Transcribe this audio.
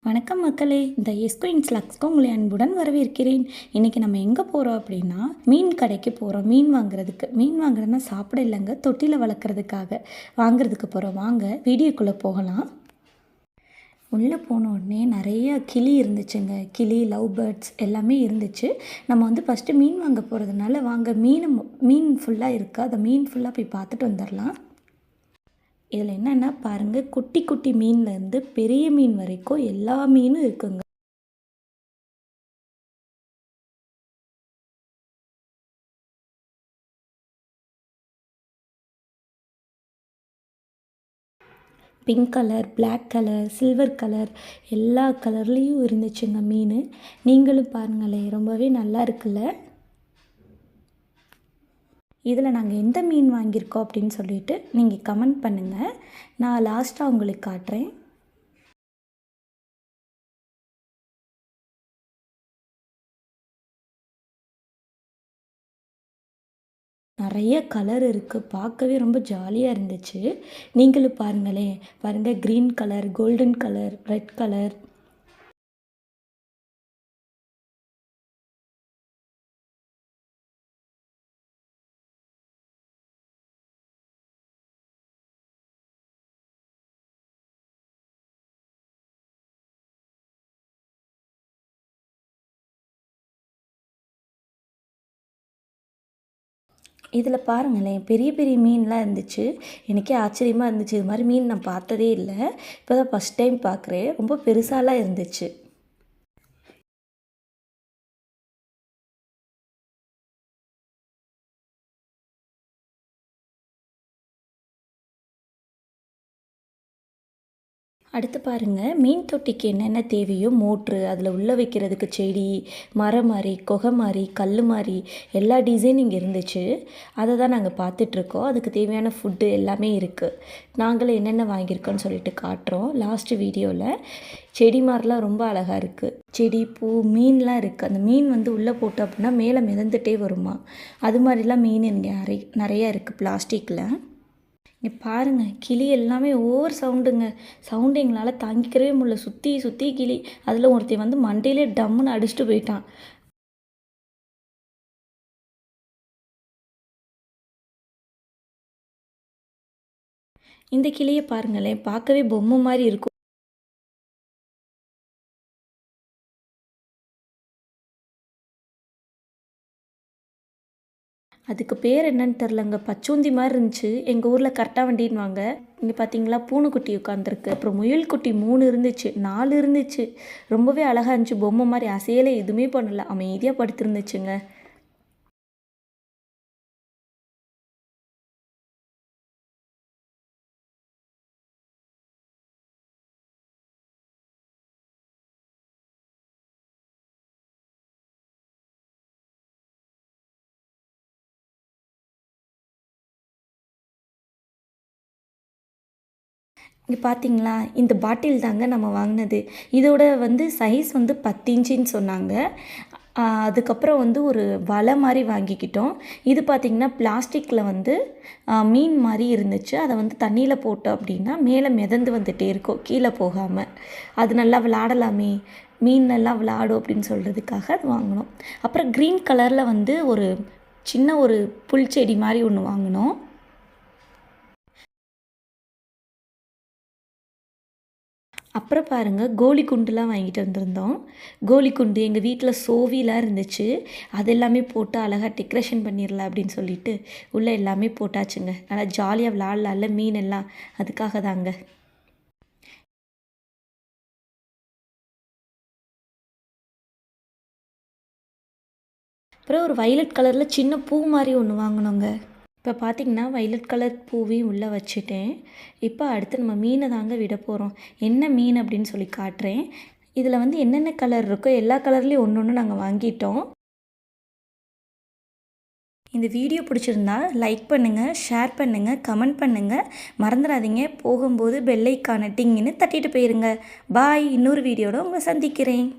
வணக்கம் மக்களே, இந்த எஸ்குயின்ஸ் லக்ஸ்க்கு உங்களை அன்புடன் வரவேற்கிறேன். இன்றைக்கி நம்ம எங்கே போகிறோம் அப்படின்னா, மீன் கடைக்கு போகிறோம். மீன் வாங்குறதுக்கு. மீன் வாங்குறதுனா சாப்பிட இல்லைங்க, தொட்டியில் வளர்க்குறதுக்காக வாங்குறதுக்கு போகிறோம். வாங்க வீடியோக்குள்ளே போகலாம். உள்ளே போன உடனே நிறைய கிளி இருந்துச்சுங்க. கிளி, லவ் பேர்ட்ஸ் எல்லாமே இருந்துச்சு. நம்ம வந்து ஃபஸ்ட்டு மீன் வாங்க போகிறதுனால வாங்க மீன் ஃபுல்லாக இருக்குது, அதை மீன் ஃபுல்லாக போய் பார்த்துட்டு வந்துடலாம். இதில் என்னென்னா பாருங்கள், குட்டி குட்டி மீன்லேருந்து பெரிய மீன் வரைக்கும் எல்லா மீனும் இருக்குங்க. Pink colour, black colour, silver colour எல்லா கலர்லேயும் இருந்துச்சுங்க மீன். நீங்களும் பாருங்களேன், ரொம்பவே நல்லா இருக்குல்ல. இதில் நாங்கள் எந்த மீன் வாங்கியிருக்கோம் அப்படின்னு சொல்லிட்டு நீங்கள் கமெண்ட் பண்ணுங்கள். நான் லாஸ்ட்டாக உங்களுக்கு காட்டுறேன். நிறைய கலர் இருக்குது, பார்க்கவே ரொம்ப ஜாலியாக இருந்துச்சு. நீங்களும் பாருங்களேன், பாருங்கள், green colour, golden colour, red colour. இதில் பாருங்களேன், பெரிய பெரிய மீன்லாம் இருந்துச்சு. எனக்கே ஆச்சரியமாக இருந்துச்சு. இது மாதிரி மீன் நான் பார்த்ததே இல்லை. இப்போ தான் ஃபஸ்ட் டைம் பார்க்குறேன். ரொம்ப பெருசாலாம் இருந்துச்சு. அடுத்து பாருங்கள், மீன் தொட்டிக்கு என்னென்ன தேவையோ மோட்ரு, அதில் உள்ளே வைக்கிறதுக்கு செடி, மரம் மாதிரி, குகை மாதிரி, கல் மாதிரி எல்லா டிசைனிங் இருந்துச்சு. அதை தான் நாங்கள் பார்த்துட்ருக்கோம். அதுக்கு தேவையான ஃபுட்டு எல்லாமே இருக்குது. நாங்களும் என்னென்ன வாங்கியிருக்கோன்னு சொல்லிட்டு காட்டுறோம் லாஸ்ட்டு வீடியோவில். செடி மாதிரிலாம் ரொம்ப அழகாக இருக்குது. செடி, பூ, மீன்லாம் இருக்குது. அந்த மீன் வந்து உள்ளே போட்டோம் அப்படின்னா மேலே மிதந்துட்டே வருமா. அது மாதிரிலாம் மீன் இங்கே நிறையா இருக்குது பிளாஸ்டிக்கில். இங்கே பாருங்கள், கிளி எல்லாமே ஓவர் சவுண்டு எங்களால் தாங்கிக்கவே முடியல. சுற்றி சுற்றி கிளி. அதில் ஒருத்தன் வந்து மண்டையிலே டம்முன்னு அடிச்சுட்டு போயிட்டான். இந்த கிளியை பாருங்களேன், பார்க்கவே பொம்மை மாதிரி இருக்கும். அதுக்கு பேர் என்னன்னு தெரிலங்க, பச்சோந்தி மாதிரி இருந்துச்சு. எங்கள் ஊரில் கரெக்டாக வண்டின்னுவாங்க. இங்கே பார்த்தீங்களா, பூனைக்குட்டி உட்காந்துருக்கு. அப்புறம் முயல் குட்டி 3 இருந்துச்சு, 4 இருந்துச்சு. ரொம்பவே அழகாக இருந்துச்சு. பொம்மை மாதிரி அசையலை எதுவுமே பண்ணல, அமைதியாக படுத்துருந்துச்சுங்க. இங்கே பார்த்தீங்களா, இந்த பாட்டில் தாங்க நம்ம வாங்கினது. இதோட வந்து சைஸ் வந்து 10 இன்ச்சுன்னு சொன்னாங்க. அதுக்கப்புறம் வந்து ஒரு வலை மாதிரி வாங்கிக்கிட்டோம். இது பார்த்திங்கன்னா பிளாஸ்டிக்கில் வந்து மீன் மாதிரி இருந்துச்சு. அதை வந்து தண்ணியில் போட்டோம் அப்படின்னா மேலே மிதந்து வந்துகிட்டே இருக்கும், கீழே போகாமல். அது நல்லா விளாடலாமே, மீன் நல்லா விளாடும் அப்படின்னு சொல்கிறதுக்காக அது வாங்கினோம். அப்புறம் க்ரீன் கலரில் வந்து ஒரு சின்ன ஒரு புல் செடி மாதிரி ஒன்று வாங்கினோம். அப்புறம் பாருங்கள், கோலி குண்டுலாம் வாங்கிட்டு வந்திருந்தோம். கோலி குண்டு எங்கள் வீட்டில் சோவிலாம் இருந்துச்சு. அது எல்லாமே போட்டு அழகாக டெக்கரேஷன் பண்ணிடலாம் அப்படின்னு சொல்லிட்டு உள்ளே எல்லாமே போட்டாச்சுங்க. நல்லா ஜாலியாக விளாட்லாம்ல மீன் எல்லாம், அதுக்காக தாங்க. அப்புறம் ஒரு வைலட் கலரில் சின்ன பூ மாதிரி ஒன்று வாங்கினோங்க. இப்போ பார்த்திங்கன்னா வைலட் கலர் பூவையும் உள்ளே வச்சுட்டேன். இப்போ அடுத்து நம்ம மீனை தாங்க விட போகிறோம். என்ன மீன் அப்படின்னு சொல்லி காட்டுறேன். இதில் வந்து என்னென்ன கலர் இருக்கோ எல்லா கலர்லேயும் ஒன்று ஒன்று நாங்கள் வாங்கிட்டோம். இந்த வீடியோ பிடிச்சிருந்தா லைக் பண்ணுங்கள், ஷேர் பண்ணுங்கள், கமெண்ட் பண்ணுங்கள். மறந்துடாதீங்க, போகும்போது பெல் ஐக்கானை டிங்குன்னு தட்டிட்டு போயிருங்க. பாய். இன்னொரு வீடியோட உங்களை சந்திக்கிறேன்.